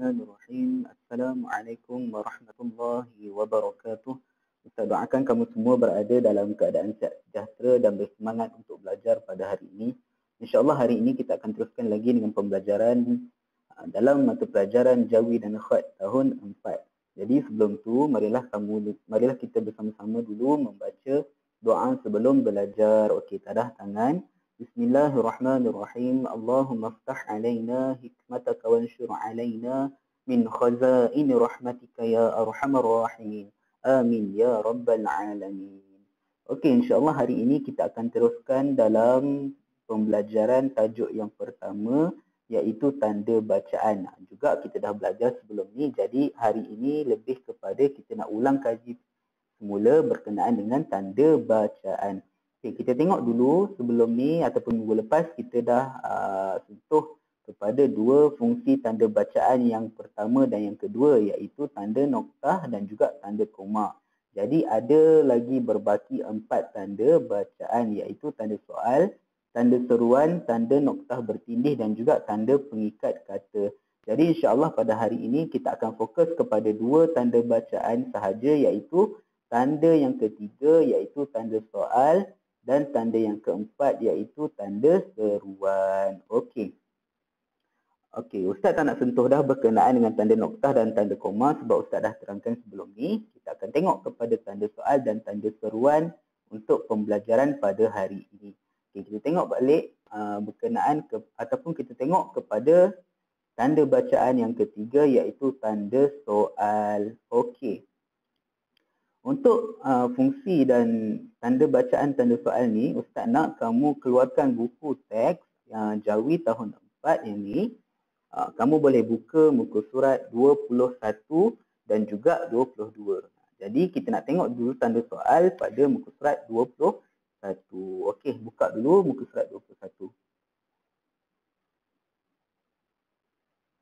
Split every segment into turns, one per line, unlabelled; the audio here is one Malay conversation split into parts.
Bismillahirrahmanirrahim. Assalamualaikum warahmatullahi wabarakatuh. Ustaz doakan kamu semua berada dalam keadaan sihat sejahtera dan bersemangat untuk belajar pada hari ini. InsyaAllah hari ini kita akan teruskan lagi dengan pembelajaran dalam mata pelajaran Jawi dan Khat tahun 4. Jadi sebelum tu, marilah kita bersama-sama dulu membaca doa sebelum belajar. Okey, tadah tangan. Bismillahirrahmanirrahim. Allahumma aftah alaina hikmataka wansyur alaina min khazaini rahmatika ya arhamar rahimin. Amin ya rabbal alamin. Okey, insya-Allah hari ini kita akan teruskan dalam pembelajaran tajuk yang pertama, iaitu tanda bacaan. Juga kita dah belajar sebelum ni, jadi hari ini lebih kepada kita nak ulang kaji semula berkenaan dengan tanda bacaan. Okay, kita tengok dulu sebelum ni ataupun minggu lepas kita dah sentuh kepada dua fungsi tanda bacaan, yang pertama dan yang kedua, iaitu tanda noktah dan juga tanda koma. Jadi ada lagi berbaki 4 tanda bacaan, iaitu tanda soal, tanda seruan, tanda noktah bertindih dan juga tanda pengikat kata. Jadi insya-Allah pada hari ini kita akan fokus kepada dua tanda bacaan sahaja, iaitu tanda yang ketiga iaitu tanda soal dan tanda yang keempat iaitu tanda seruan. Okey. Ustaz tak nak sentuh dah berkenaan dengan tanda noktah dan tanda koma sebab Ustaz dah terangkan sebelum ni. Kita akan tengok kepada tanda soal dan tanda seruan untuk pembelajaran pada hari ini. Okey, kita tengok balik berkenaan ataupun kita tengok kepada tanda bacaan yang ketiga iaitu tanda soal. Okey. Untuk fungsi dan tanda bacaan tanda soal ni, Ustaz nak kamu keluarkan buku teks yang Jawi tahun 4 yang ni. Kamu boleh buka muka surat 21 dan juga 22. Jadi kita nak tengok dulu tanda soal pada muka surat 21. Okey, buka dulu muka surat 21.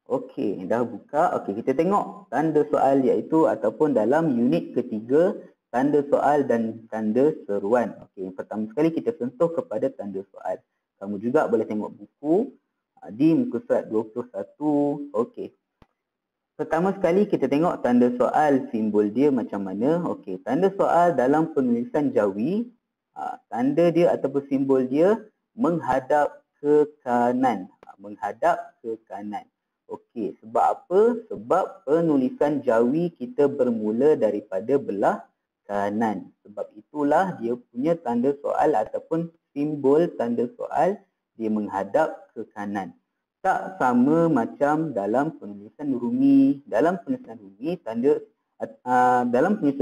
Okey, dah buka. Okey, kita tengok tanda soal iaitu ataupun dalam unit ketiga, tanda soal dan tanda seruan. Okey, yang pertama sekali kita sentuh kepada tanda soal. Kamu juga boleh tengok buku di muka surat 21. Okey. Pertama sekali kita tengok tanda soal, simbol dia macam mana. Okey, tanda soal dalam penulisan Jawi, tanda dia ataupun simbol dia menghadap ke kanan. Menghadap ke kanan. Okey, sebab apa? Sebab penulisan Jawi kita bermula daripada belah kanan. Sebab itulah dia punya tanda soal ataupun simbol tanda soal dia menghadap ke kanan. Tak sama macam dalam penulisan Rumi. Dalam penulisan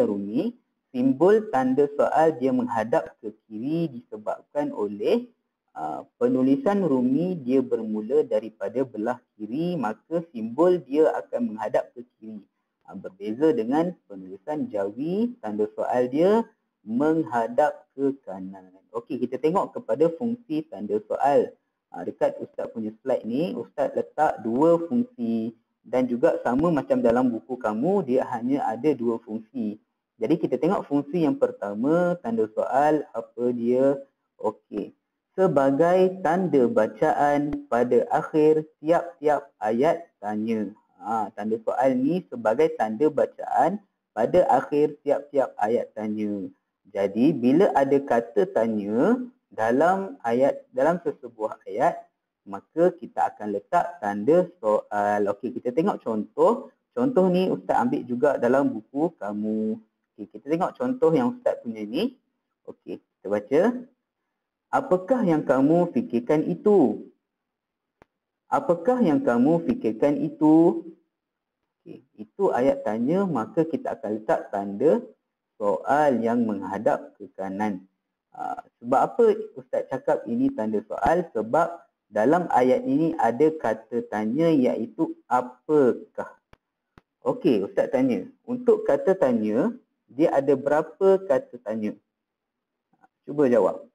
Rumi, simbol tanda soal dia menghadap ke kiri disebabkan oleh penulisan Rumi dia bermula daripada belah kiri, maka simbol dia akan menghadap ke kiri. Berbeza dengan penulisan Jawi, tanda soal dia menghadap ke kanan. Okey, kita tengok kepada fungsi tanda soal. Dekat Ustaz punya slide ni, Ustaz letak dua fungsi dan juga sama macam dalam buku kamu, dia hanya ada dua fungsi. Jadi kita tengok fungsi yang pertama, tanda soal, apa dia? Okey. Sebagai tanda bacaan pada akhir tiap-tiap ayat tanya. Tanda soal ni sebagai tanda bacaan pada akhir tiap-tiap ayat tanya. Jadi bila ada kata tanya dalam sesebuah ayat, maka kita akan letak tanda soal. Okey, kita tengok contoh. Contoh ni Ustaz ambil juga dalam buku kamu. Okey, kita tengok contoh yang Ustaz punya ni. Okey, kita baca. Apakah yang kamu fikirkan itu? Apakah yang kamu fikirkan itu? Okay. Itu ayat tanya, maka kita akan letak tanda soal yang menghadap ke kanan. Sebab apa Ustaz cakap ini tanda soal? Sebab dalam ayat ini ada kata tanya iaitu apakah. Okey, Ustaz tanya. Untuk kata tanya, dia ada berapa kata tanya? Cuba jawab.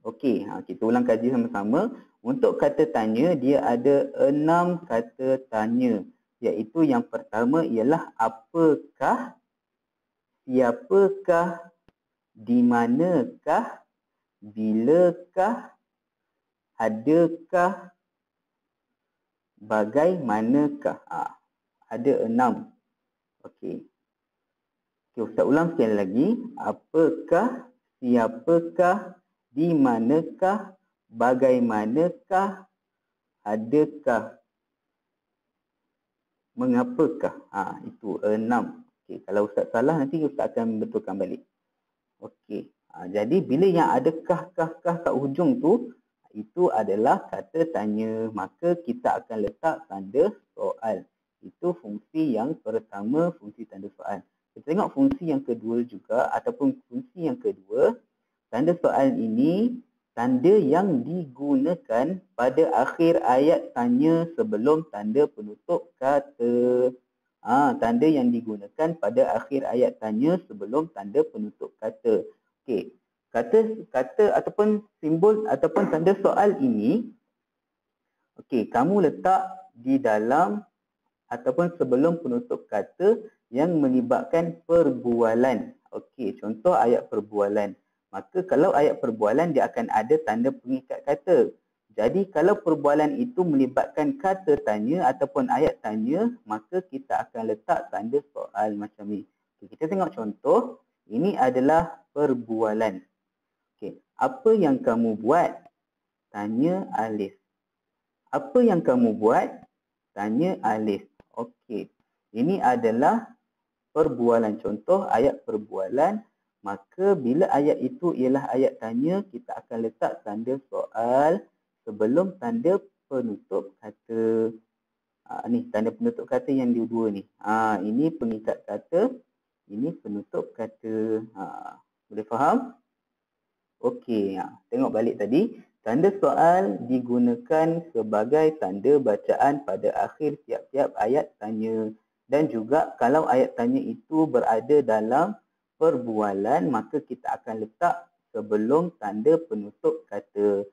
Okey, kita ulang kaji sama-sama. Untuk kata tanya, dia ada 6 kata tanya. Iaitu yang pertama ialah apakah, siapakah, di manakah, bilakah, adakah, bagaimanakah. Ada 6. Okey. Ustaz ulang sekali lagi. Apakah, siapakah, di manakah, bagaimanakah, adakah, mengapakah. Itu 6. Okey, kalau Ustaz salah nanti Ustaz akan betulkan balik. Okey. Jadi bila yang ada kah kat hujung tu, itu adalah kata tanya. Maka kita akan letak tanda soal. Itu fungsi yang pertama, fungsi tanda soal. Kita tengok fungsi yang kedua juga, ataupun fungsi yang kedua, tanda soal ini tanda yang digunakan pada akhir ayat tanya sebelum tanda penutup kata. Tanda yang digunakan pada akhir ayat tanya sebelum tanda penutup kata. Okey. Kata ataupun simbol ataupun tanda soal ini, okey, kamu letak di dalam ataupun sebelum penutup kata yang melibatkan perbualan. Okey, contoh ayat perbualan. Maka kalau ayat perbualan dia akan ada tanda pengikat kata. Jadi kalau perbualan itu melibatkan kata tanya ataupun ayat tanya, maka kita akan letak tanda soal macam ni. Okey, kita tengok contoh. Ini adalah perbualan. Okey, apa yang kamu buat? Tanya Alif. Apa yang kamu buat? Tanya Alif. Okey. Ini adalah perbualan. Contoh ayat perbualan. Maka bila ayat itu ialah ayat tanya, kita akan letak tanda soal sebelum tanda penutup kata. Ni tanda penutup kata yang dua ni. Ini pengikat kata. Ini penutup kata. Boleh faham? Okey. Tengok balik tadi. Tanda soal digunakan sebagai tanda bacaan pada akhir tiap-tiap ayat tanya. Dan juga kalau ayat tanya itu berada dalam perbualan, maka kita akan letak sebelum tanda penutup kata.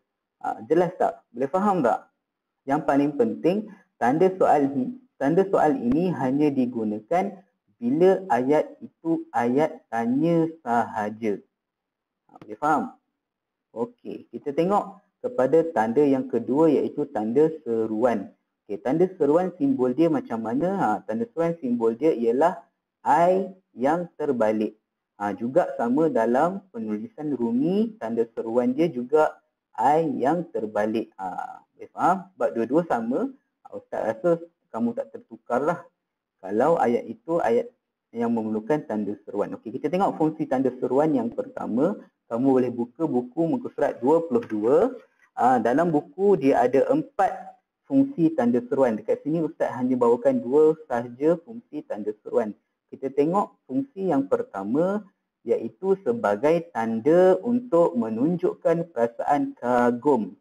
Jelas tak? Boleh faham tak? Yang paling penting, tanda soal ini hanya digunakan bila ayat itu ayat tanya sahaja. Boleh faham? Okey, kita tengok kepada tanda yang kedua iaitu tanda seruan. Okey, tanda seruan simbol dia macam mana? Tanda seruan simbol dia ialah I yang terbalik. Juga sama dalam penulisan Rumi, tanda seruan dia juga I yang terbalik. Boleh faham? Sebab dua-dua sama. Ustaz rasa kamu tak tertukarlah kalau ayat itu ayat yang memerlukan tanda seruan. Okey, kita tengok fungsi tanda seruan yang pertama. Kamu boleh buka buku muka surat 22. Dalam buku dia ada 4 fungsi tanda seruan. Dekat sini Ustaz hanya bawakan 2 sahaja fungsi tanda seruan. Kita tengok fungsi yang pertama iaitu sebagai tanda untuk menunjukkan perasaan kagum.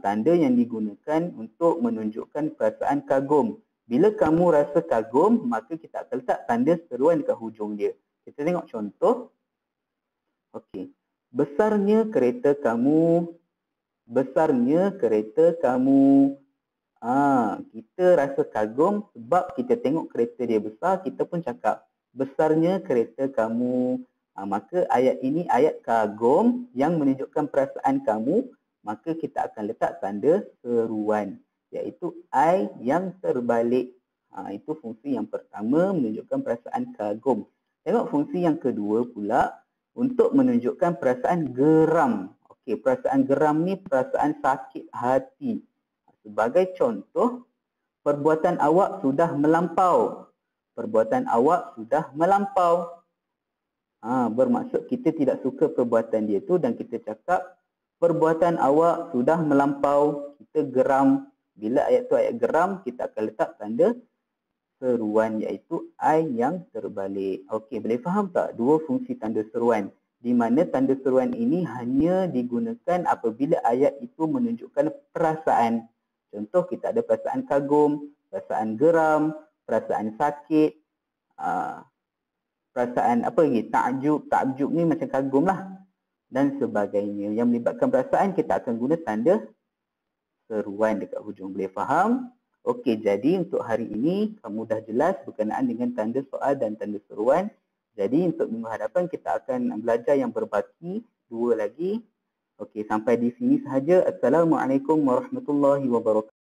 Tanda yang digunakan untuk menunjukkan perasaan kagum. Bila kamu rasa kagum, maka kita akan letak tanda seruan dekat hujung dia. Kita tengok contoh. Okey. Besarnya kereta kamu. Besarnya kereta kamu. Kita rasa kagum sebab kita tengok kereta dia besar, kita pun cakap besarnya kereta kamu. Maka ayat ini ayat kagum yang menunjukkan perasaan kamu, maka kita akan letak tanda seruan iaitu I yang terbalik. Itu fungsi yang pertama, menunjukkan perasaan kagum. Tengok fungsi yang kedua pula, untuk menunjukkan perasaan geram. Okey, perasaan geram ni perasaan sakit hati. Sebagai contoh, perbuatan awak sudah melampau. Perbuatan awak sudah melampau. Bermaksud kita tidak suka perbuatan dia tu dan kita cakap perbuatan awak sudah melampau. Kita geram. Bila ayat tu ayat geram, kita akan letak tanda seruan iaitu I yang terbalik. Okey, boleh faham tak? 2 fungsi tanda seruan. Di mana tanda seruan ini hanya digunakan apabila ayat itu menunjukkan perasaan. Contoh, kita ada perasaan kagum, perasaan geram, perasaan sakit, perasaan apa lagi? Takjub. Takjub ni macam kagum lah. Dan sebagainya. Yang melibatkan perasaan, kita akan guna tanda seruan dekat hujung. Boleh faham? Okey, jadi untuk hari ini kamu dah jelas berkenaan dengan tanda soal dan tanda seruan. Jadi untuk minggu hadapan kita akan belajar yang berbaki 2 lagi. Okey, sampai di sini sahaja. Assalamualaikum warahmatullahi wabarakatuh.